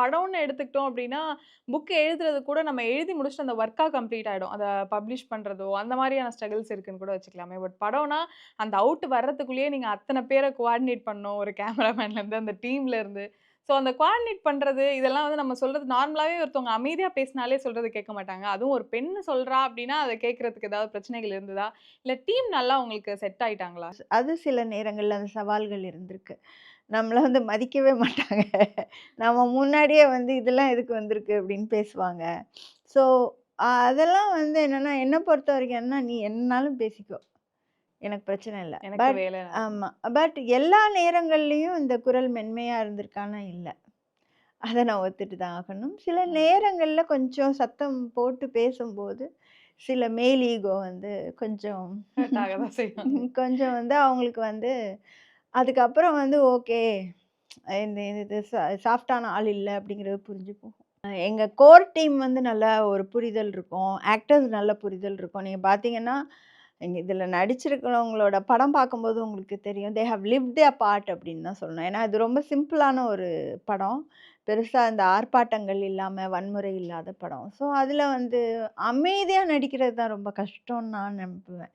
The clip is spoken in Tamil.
படம்னு எடுத்துக்கிட்டோம் அப்டின்னா, புக் எழுதுறது கூட நம்ம எழுதி முடிச்சுட்டு அந்த வொர்க்கா கம்ப்ளீட் ஆயிடும். அத பப்ளிஷ் பண்றதோ, அந்த மாரியான ஸ்ட்ரகிள்ஸ் இருக்குன்னு கூட வச்சுக்கலாமே. பட் படம்னா, அந்த அவுட் வர்றதுக்குள்ளேயே நீங்க அத்தன பேர கோஆர்டினேட் பண்ணணும். ஒரு கேமராமேன்லேருந்து, அந்த டீம்ல இருந்து. ஸோ அந்த கோஆர்டினேட் பண்றது, இதெல்லாம் வந்து நம்ம சொல்றது நார்மலாவே ஒருத்தவங்க அமைதியா பேசினாலே சொல்றது கேட்க மாட்டாங்க. அதுவும் ஒரு பெண் சொல்றா அப்டின்னா, அத கேட்கறதுக்கு ஏதாவது பிரச்சனைகள் இருந்ததா? இல்ல டீம் நல்லா உங்களுக்கு செட் ஆயிட்டாங்களா? அது சில நேரங்கள்ல அந்த சவால்கள் இருந்திருக்கு. நம்மள வந்து மதிக்கவே மாட்டாங்க. நம்ம முன்னாடியே வந்து இதெல்லாம் எதுக்கு வந்திருக்கு அப்படின்னு பேசுவாங்க. ஸோ அதெல்லாம் வந்து என்னன்னா, என்ன பொறுத்தவரைக்கும் என்னன்னா, நீ என்னனாலும் பேசிக்கோ. எனக்கு பிரச்சனை இல்ல. எனக்கு பட் வேலை ஆமா. பட் எல்லா நேரங்கள்லயும் இந்த குரல் மென்மையா இருந்திருக்கான்னா இல்ல. அத நான் ஒத்துட்டு தான் ஆகணும். சில ம். நேரங்கள்ல கொஞ்சம் சத்தம் போட்டு பேசும்போது, சில மேல் ஈகோ வந்து கொஞ்சம் ஹர்ட் ஆக தான் செய்வாங்க. கொஞ்சம் வந்து அவங்களுக்கு வந்து அதுக்கப்புறம் வந்து ஓகே. இந்த இது சாஃப்ட்டான ஆள் இல்ல அப்படிங்கிறது புரிஞ்சு போகும். எங்க கோர் டீம் வந்து நல்லா ஒரு புரிதல் இருக்கும். ஆக்டர்ஸ் நல்ல புரிதல் இருக்கும். நீங்க பார்த்தீங்கன்னா, எங்க இதுல நடிச்சிருக்கிறவங்களோட படம் பார்க்கும்போது உங்களுக்கு தெரியும். They have lived their part அப்படின்னு தான் சொல்லணும். ஏன்னா, இது ரொம்ப சிம்பிளான ஒரு படம். பெருசா இந்த ஆர்ப்பாட்டங்கள் இல்லாம, வன்முறை இல்லாத படம். ஸோ, அதுல வந்து அமைதியா நடிக்கிறது தான் ரொம்ப கஷ்டம்னு நான் நம்புவேன்.